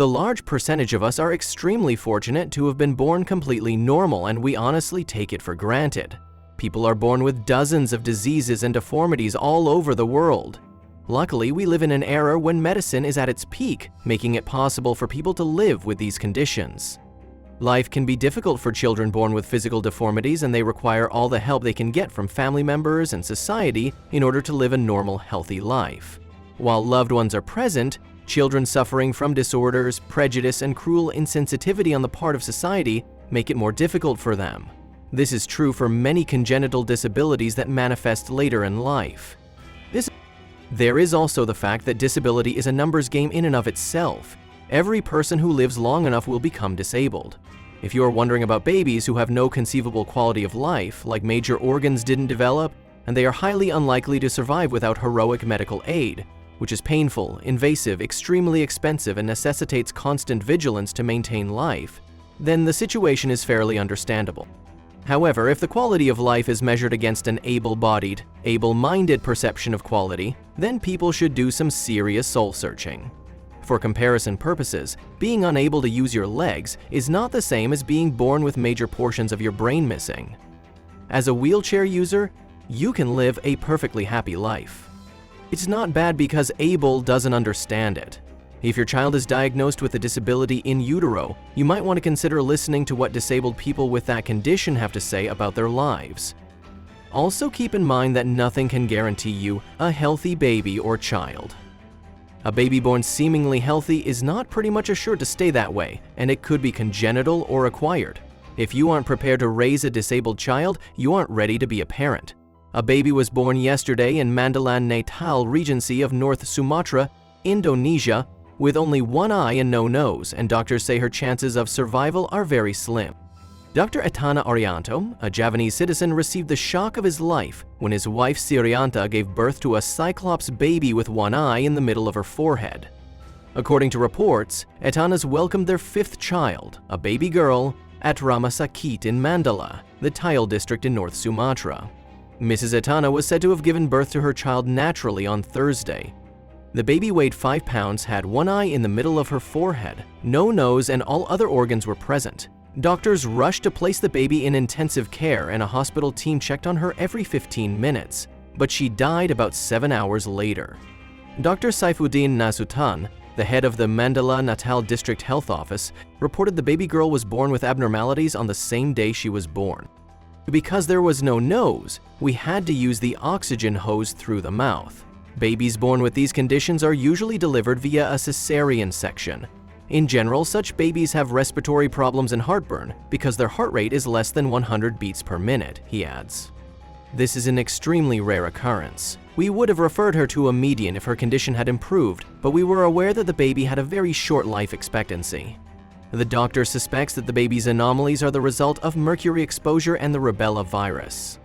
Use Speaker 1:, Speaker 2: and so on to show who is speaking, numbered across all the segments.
Speaker 1: The large percentage of us are extremely fortunate to have been born completely normal, and we honestly take it for granted. People are born with dozens of diseases and deformities all over the world. Luckily, we live in an era when medicine is at its peak, making it possible for people to live with these conditions. Life can be difficult for children born with physical deformities, and they require all the help they can get from family members and society in order to live a normal, healthy life. While loved ones are present, children suffering from disorders, prejudice, and cruel insensitivity on the part of society make it more difficult for them. This is true for many congenital disabilities that manifest later in life. There is also the fact that disability is a numbers game in and of itself. Every person who lives long enough will become disabled. If you are wondering about babies who have no conceivable quality of life, like major organs didn't develop, and they are highly unlikely to survive without heroic medical aid, which is painful, invasive, extremely expensive, and necessitates constant vigilance to maintain life, then the situation is fairly understandable. However, if the quality of life is measured against an able-bodied, able-minded perception of quality, then people should do some serious soul-searching. For comparison purposes, being unable to use your legs is not the same as being born with major portions of your brain missing. As a wheelchair user, you can live a perfectly happy life. It's not bad because able doesn't understand it. If your child is diagnosed with a disability in utero, you might want to consider listening to what disabled people with that condition have to say about their lives. Also keep in mind that nothing can guarantee you a healthy baby or child. A baby born seemingly healthy is not pretty much assured to stay that way, and it could be congenital or acquired. If you aren't prepared to raise a disabled child, you aren't ready to be a parent. A baby was born yesterday in Mandalan Natal Regency of North Sumatra, Indonesia, with only one eye and no nose, and doctors say her chances of survival are very slim. Dr. Etana Arianto, a Javanese citizen, received the shock of his life when his wife Sirianta gave birth to a cyclops baby with one eye in the middle of her forehead. According to reports, Etanas welcomed their fifth child, a baby girl, at Ramasakit in Mandala, the tile district in North Sumatra. Mrs. Etana was said to have given birth to her child naturally on Thursday. The baby weighed 5 pounds, had one eye in the middle of her forehead, no nose, and all other organs were present. Doctors rushed to place the baby in intensive care, and a hospital team checked on her every 15 minutes, but she died about 7 hours later. Dr. Saifuddin Nasutan, the head of the Mandala Natal District Health Office, reported the baby girl was born with abnormalities on the same day she was born. Because there was no nose, we had to use the oxygen hose through the mouth. Babies born with these conditions are usually delivered via a cesarean section. In general, such babies have respiratory problems and heartburn because their heart rate is less than 100 beats per minute, he adds. This is an extremely rare occurrence. We would have referred her to a median if her condition had improved, but we were aware that the baby had a very short life expectancy. The doctor suspects that the baby's anomalies are the result of mercury exposure and the rubella virus.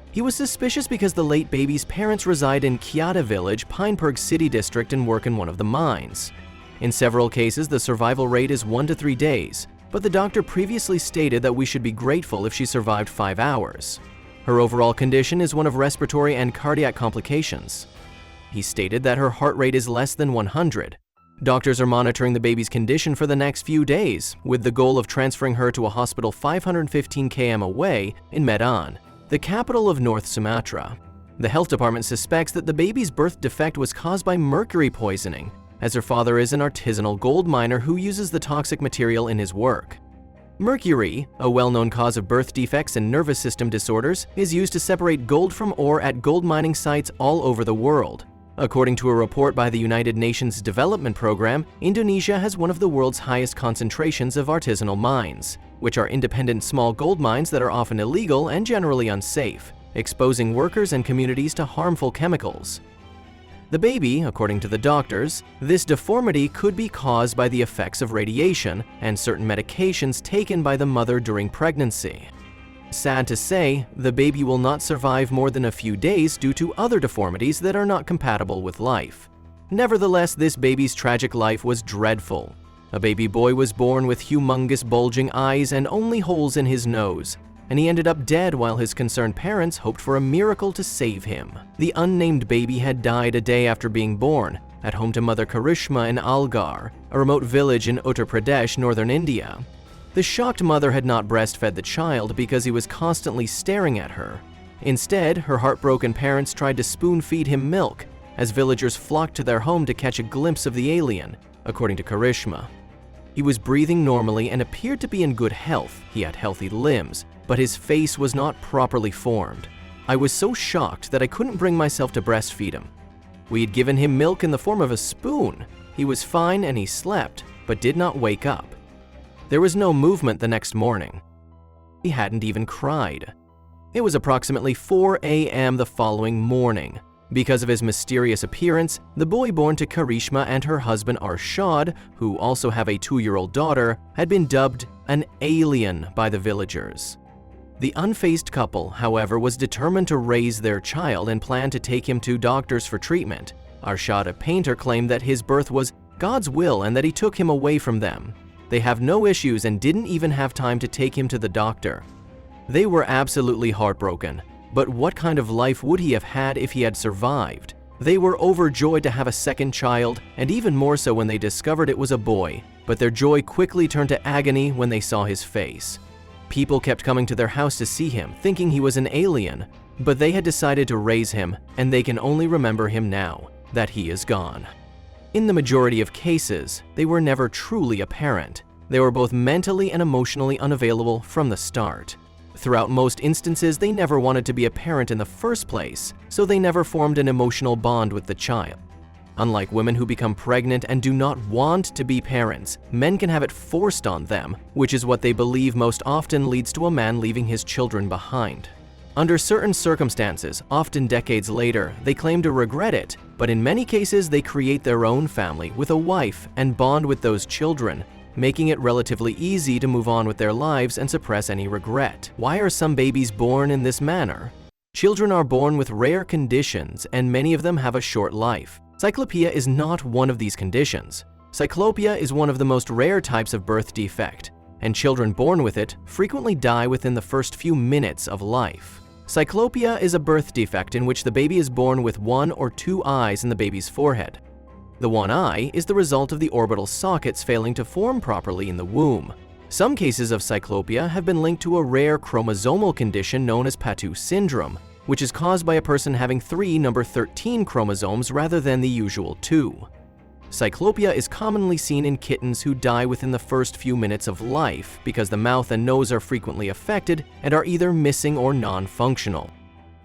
Speaker 1: He was suspicious because the late baby's parents reside in Kiata Village, Pineberg City District, and work in one of the mines. In several cases, the survival rate is 1 to 3 days, but the doctor previously stated that we should be grateful if she survived 5 hours. Her overall condition is one of respiratory and cardiac complications. He stated that her heart rate is less than 100. Doctors are monitoring the baby's condition for the next few days, with the goal of transferring her to a hospital 515 km away in Medan, the capital of North Sumatra. The health department suspects that the baby's birth defect was caused by mercury poisoning, as her father is an artisanal gold miner who uses the toxic material in his work. Mercury, a well-known cause of birth defects and nervous system disorders, is used to separate gold from ore at gold mining sites all over the world. According to a report by the United Nations Development Program, Indonesia has one of the world's highest concentrations of artisanal mines, which are independent small gold mines that are often illegal and generally unsafe, exposing workers and communities to harmful chemicals. The baby, according to the doctors, this deformity could be caused by the effects of radiation and certain medications taken by the mother during pregnancy. Sad to say, the baby will not survive more than a few days due to other deformities that are not compatible with life. Nevertheless, this baby's tragic life was dreadful. A baby boy was born with humongous bulging eyes and only holes in his nose, and he ended up dead while his concerned parents hoped for a miracle to save him. The unnamed baby had died a day after being born, at home to Mother Karishma in Algar, a remote village in Uttar Pradesh, northern India. The shocked mother had not breastfed the child because he was constantly staring at her. Instead, her heartbroken parents tried to spoon-feed him milk, as villagers flocked to their home to catch a glimpse of the alien, according to Karishma. He was breathing normally and appeared to be in good health. He had healthy limbs, but his face was not properly formed. I was so shocked that I couldn't bring myself to breastfeed him. We had given him milk in the form of a spoon. He was fine and he slept, but did not wake up. There was no movement the next morning. He hadn't even cried. It was approximately 4 a.m. the following morning. Because of his mysterious appearance, the boy born to Karishma and her husband Arshad, who also have a 2-year-old daughter, had been dubbed an alien by the villagers. The unfazed couple, however, was determined to raise their child and planned to take him to doctors for treatment. Arshad, a painter, claimed that his birth was God's will and that he took him away from them. They have no issues and didn't even have time to take him to the doctor. They were absolutely heartbroken. But what kind of life would he have had if he had survived? They were overjoyed to have a second child, and even more so when they discovered it was a boy, but their joy quickly turned to agony when they saw his face. People kept coming to their house to see him, thinking he was an alien, but they had decided to raise him, and they can only remember him now, that he is gone. In the majority of cases, they were never truly a parent. They were both mentally and emotionally unavailable from the start. Throughout most instances, they never wanted to be a parent in the first place, so they never formed an emotional bond with the child. Unlike women who become pregnant and do not want to be parents, men can have it forced on them, which is what they believe most often leads to a man leaving his children behind. Under certain circumstances, often decades later, they claim to regret it, but in many cases they create their own family with a wife and bond with those children, making it relatively easy to move on with their lives and suppress any regret. Why are some babies born in this manner? Children are born with rare conditions, and many of them have a short life. Cyclopia is not one of these conditions. Cyclopia is one of the most rare types of birth defect, and children born with it frequently die within the first few minutes of life. Cyclopia is a birth defect in which the baby is born with 1 or 2 eyes in the baby's forehead. The one eye is the result of the orbital sockets failing to form properly in the womb. Some cases of cyclopia have been linked to a rare chromosomal condition known as Patu syndrome, which is caused by a person having 3 number 13 chromosomes rather than the usual 2. Cyclopia is commonly seen in kittens who die within the first few minutes of life because the mouth and nose are frequently affected and are either missing or non-functional.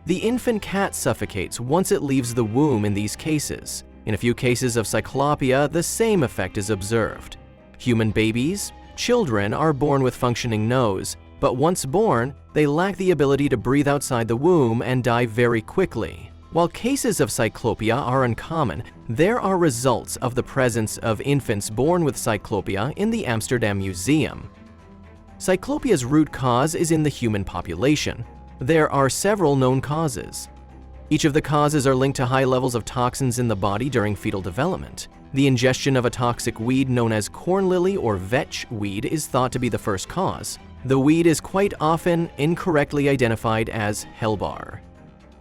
Speaker 1: The infant cat suffocates once it leaves the womb in these cases. In a few cases of cyclopia, the same effect is observed. Human babies, children, are born with functioning nose, but once born, they lack the ability to breathe outside the womb and die very quickly. While cases of cyclopia are uncommon, there are results of the presence of infants born with cyclopia in the Amsterdam Museum. Cyclopia's root cause is in the human population. There are several known causes. Each of the causes are linked to high levels of toxins in the body during fetal development. The ingestion of a toxic weed known as corn lily or vetch weed is thought to be the first cause. The weed is quite often incorrectly identified as hellebore.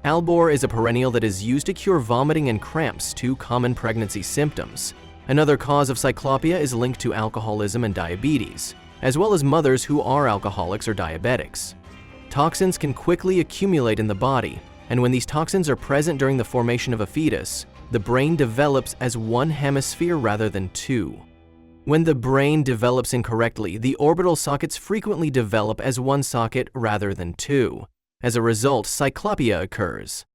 Speaker 1: Albor is a perennial that is used to cure vomiting and cramps, 2 common pregnancy symptoms. Another cause of cyclopia is linked to alcoholism and diabetes, as well as mothers who are alcoholics or diabetics. Toxins can quickly accumulate in the body, and when these toxins are present during the formation of a fetus, the brain develops as 1 hemisphere rather than 2. When the brain develops incorrectly, the orbital sockets frequently develop as 1 socket rather than 2. As a result, cyclopia occurs.